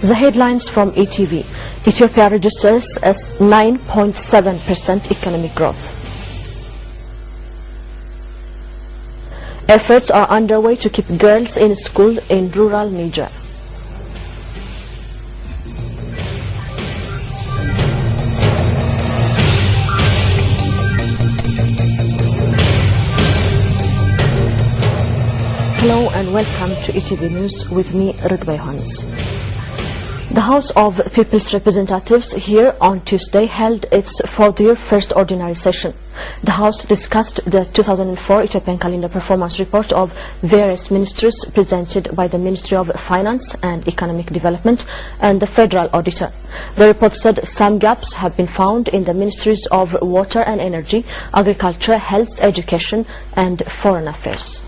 The headlines from ETV. Ethiopia registers as 9.7% economic growth. Efforts are underway to keep girls in school in rural Niger. Hello and welcome to ETV News with me, Rudway Hans. The House of People's Representatives here on Tuesday held its fourth-year first ordinary session. The House discussed the 2004 Ethiopian Calendar Performance Report of various ministries presented by the Ministry of Finance and Economic Development and the Federal Auditor. The report said some gaps have been found in the Ministries of Water and Energy, Agriculture, Health, Education and Foreign Affairs.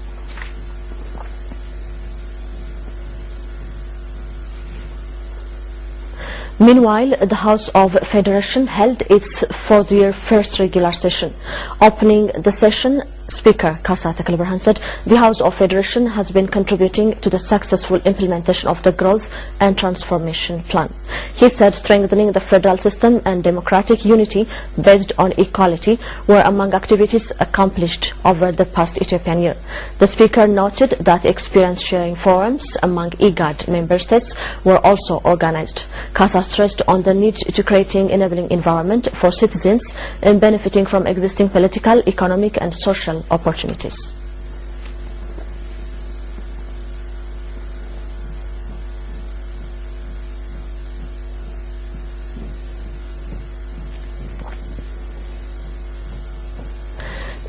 Meanwhile, the House of Federation held its fourth-year first regular session. Opening the session, Speaker Kasa Tekleberhan said the House of Federation has been contributing to the successful implementation of the Growth and Transformation Plan. He said strengthening the federal system and democratic unity based on equality were among activities accomplished over the past Ethiopian year. The Speaker noted that experience-sharing forums among IGAD member states were also organized. Kasa stressed on the need to creating enabling environment for citizens in benefiting from existing political, economic and social opportunities.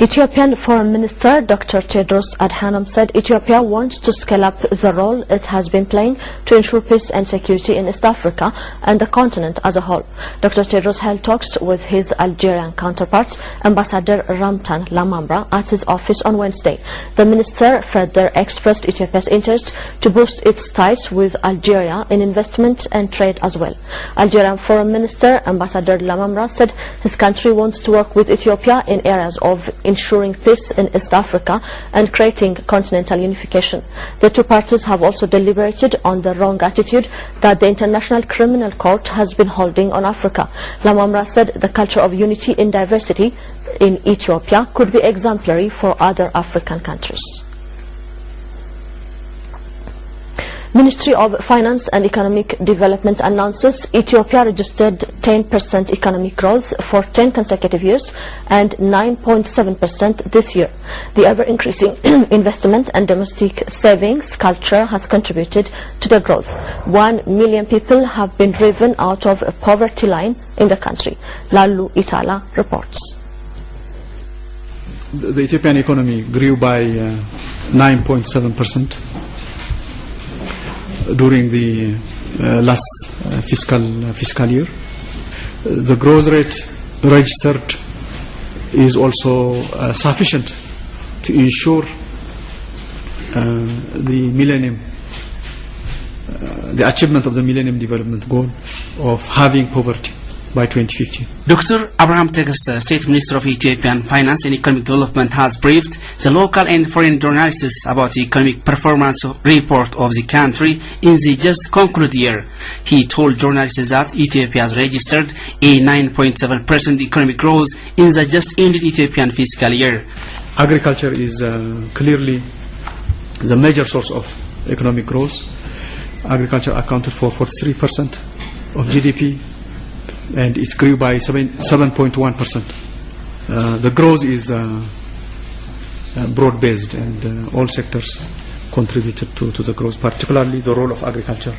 Ethiopian Foreign Minister Dr. Tedros Adhanom said Ethiopia wants to scale up the role it has been playing to ensure peace and security in East Africa and the continent as a whole. Dr. Tedros held talks with his Algerian counterpart, Ambassador Ramtan Lamamra, at his office on Wednesday. The minister further expressed Ethiopia's interest to boost its ties with Algeria in investment and trade as well. Algerian Foreign Minister Ambassador Lamamra said his country wants to work with Ethiopia in areas of ensuring peace in East Africa and creating continental unification. The two parties have also deliberated on the wrong attitude that the International Criminal Court has been holding on Africa. Lamamra said the culture of unity in diversity in Ethiopia could be exemplary for other African countries. Ministry of Finance and Economic Development announces Ethiopia registered 10% economic growth for 10 consecutive years and 9.7% this year. The ever-increasing investment and domestic savings culture has contributed to the growth. 1 million people have been driven out of a poverty line in the country. Lalu Itala reports. The Ethiopian economy grew by 9.7%. during the last fiscal year. The growth rate registered is also sufficient to ensure the achievement of the Millennium Development Goal of having poverty by 2050. Dr. Abraham Tegeste, State Minister of Ethiopian Finance and Economic Development, has briefed the local and foreign journalists about the economic performance report of the country in the just concluded year. He told journalists that Ethiopia has registered a 9.7% economic growth in the just ended Ethiopian fiscal year. Agriculture is clearly the major source of economic growth. Agriculture accounted for 43% of GDP, and it grew by 7.1%. The growth is broad-based, and all sectors contributed to the growth. Particularly, the role of agriculture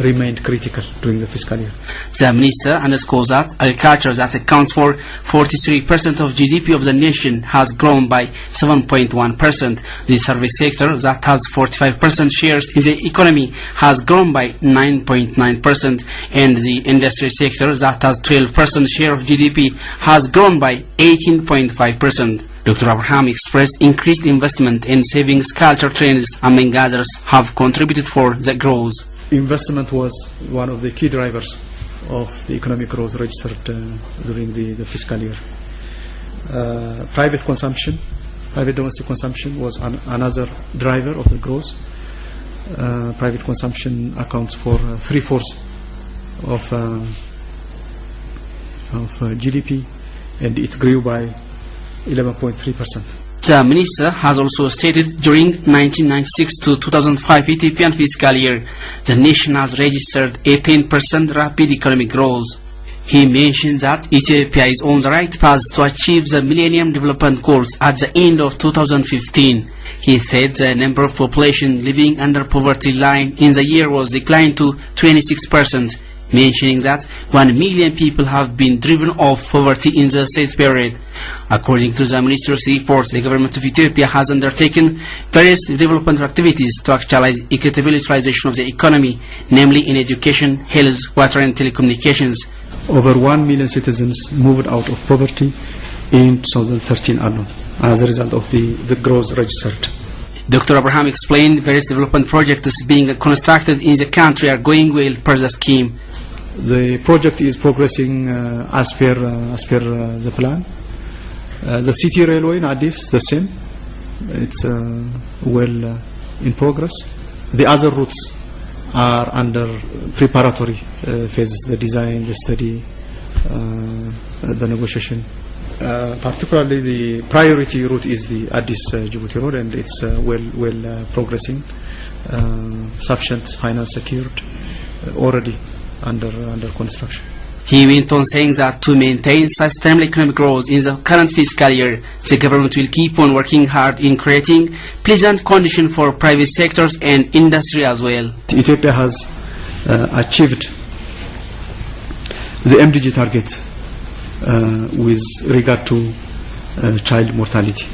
remained critical during the fiscal year. The minister underscores that agriculture, that accounts for 43% of GDP of the nation, has grown by 7.1%. The service sector, that has 45% shares in the economy, has grown by 9.9%, and the industry sector, that has 12% share of GDP, has grown by 18.5%. Dr. Abraham expressed increased investment and savings culture trends, among others, have contributed for the growth. Investment was one of the key drivers of the economic growth registered during the fiscal year. Private domestic consumption was another driver of the growth. private consumption accounts for 3/4 of GDP, and it grew by 11.3%. The minister has also stated during 1996 to 2005 Ethiopian fiscal year, the nation has registered a 10% rapid economic growth. He mentioned that Ethiopia is on the right path to achieve the Millennium Development Goals at the end of 2015. He said the number of population living under poverty line in the year was declined to 26%, mentioning that 1 million people have been driven off poverty in the same period. According to the minister's report, the government of Ethiopia has undertaken various development activities to actualize equitable utilization of the economy, namely in education, health, water and telecommunications. Over 1 million citizens moved out of poverty in 2013 alone as a result of the growth registered. Dr. Abraham explained various development projects being constructed in the country are going well per the scheme. The project is progressing as per the plan. The city railway in Addis, the same. It's well in progress. The other routes are under preparatory phases: the design, the study, the negotiation. Particularly, the priority route is the Addis-Djibouti road, and it's well progressing. Sufficient finance secured, already under construction. He went on saying that to maintain sustainable economic growth in the current fiscal year, the government will keep on working hard in creating pleasant conditions for private sectors and industry as well. Ethiopia has achieved the MDG target with regard to child mortality.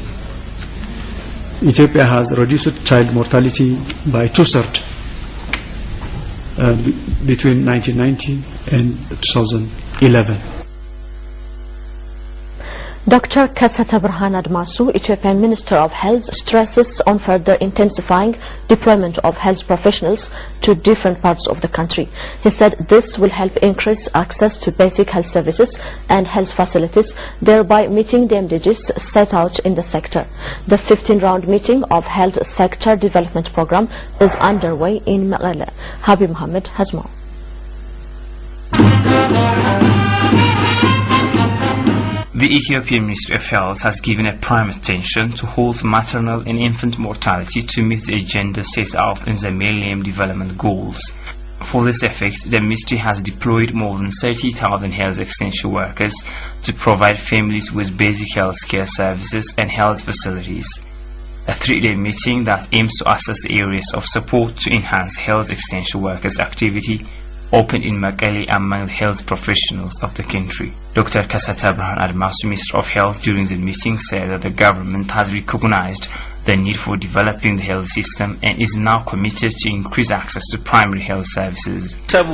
Ethiopia has reduced child mortality by 2/3 between 1990 and 2011. Dr. Kasata Birhan Admasu, Ethiopian Minister of Health, stresses on further intensifying deployment of health professionals to different parts of the country. He said this will help increase access to basic health services and health facilities, thereby meeting the MDGs set out in the sector. The 15-round meeting of Health Sector Development Program is underway in Meqele. Habib Mohammed has more. The Ethiopian Ministry of Health has given a prime attention to halt maternal and infant mortality to meet the agenda set out in the Millennium Development Goals. For this effect, the ministry has deployed more than 30,000 health extension workers to provide families with basic health care services and health facilities. A 3-day meeting that aims to assess areas of support to enhance health extension workers' activity opened in Meqele among the health professionals of the country. Dr. Kasata Birhan Admasu, Minister of Health, during the meeting said that the government has recognized the need for developing the health system and is now committed to increase access to primary health services. The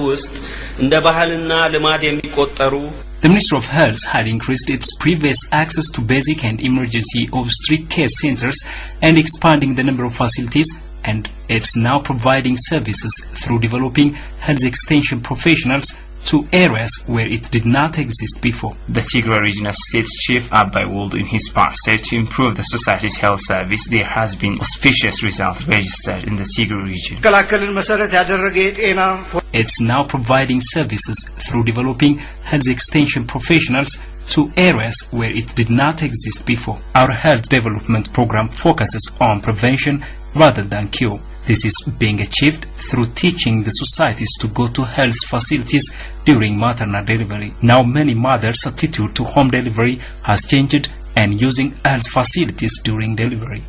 Ministry of Health had increased its previous access to basic and emergency obstetric care centers and expanding the number of facilities, and it's now providing services through developing health extension professionals to areas where it did not exist before. The Tigray Regional State Chief Abai Wold in his part said to improve the society's health service, there has been auspicious results registered in the Tigray region. It's now providing services through developing health extension professionals to areas where it did not exist before. Our health development program focuses on prevention rather than cure. This is being achieved through teaching the societies to go to health facilities during maternal delivery. Now many mothers' attitude to home delivery has changed and using health facilities during delivery.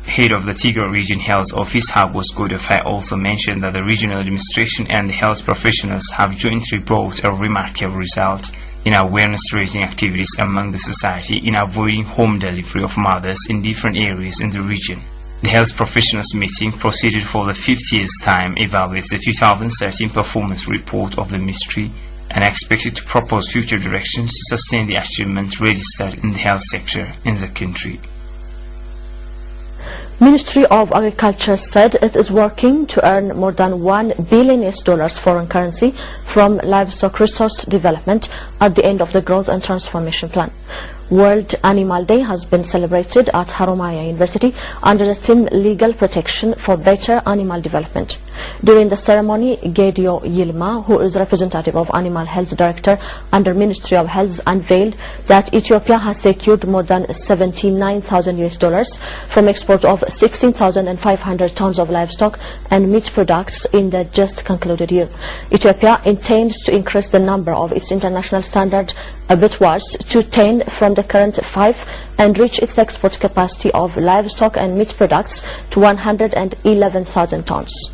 Head of the Tigray Region Health Office, Hagos Godefai, also mentioned that the regional administration and the health professionals have jointly brought a remarkable result in awareness-raising activities among the society in avoiding home delivery of mothers in different areas in the region. The health professionals meeting proceeded for the 5th year's time, evaluates the 2013 performance report of the ministry and expected to propose future directions to sustain the achievements registered in the health sector in the country. Ministry of Agriculture said it is working to earn more than $1 billion foreign currency from livestock resource development at the end of the Growth and Transformation Plan. World Animal Day has been celebrated at Haromaya University under the theme Legal Protection for Better Animal Development. During the ceremony, Gedio Yilma, who is representative of Animal Health Director under Ministry of Health, unveiled that Ethiopia has secured more than $79,000 from export of 16,500 tons of livestock and meat products in the just concluded year. Ethiopia intends to increase the number of its international standard abattoirs to 10 from the current 5 and reach its export capacity of livestock and meat products to 111,000 tons.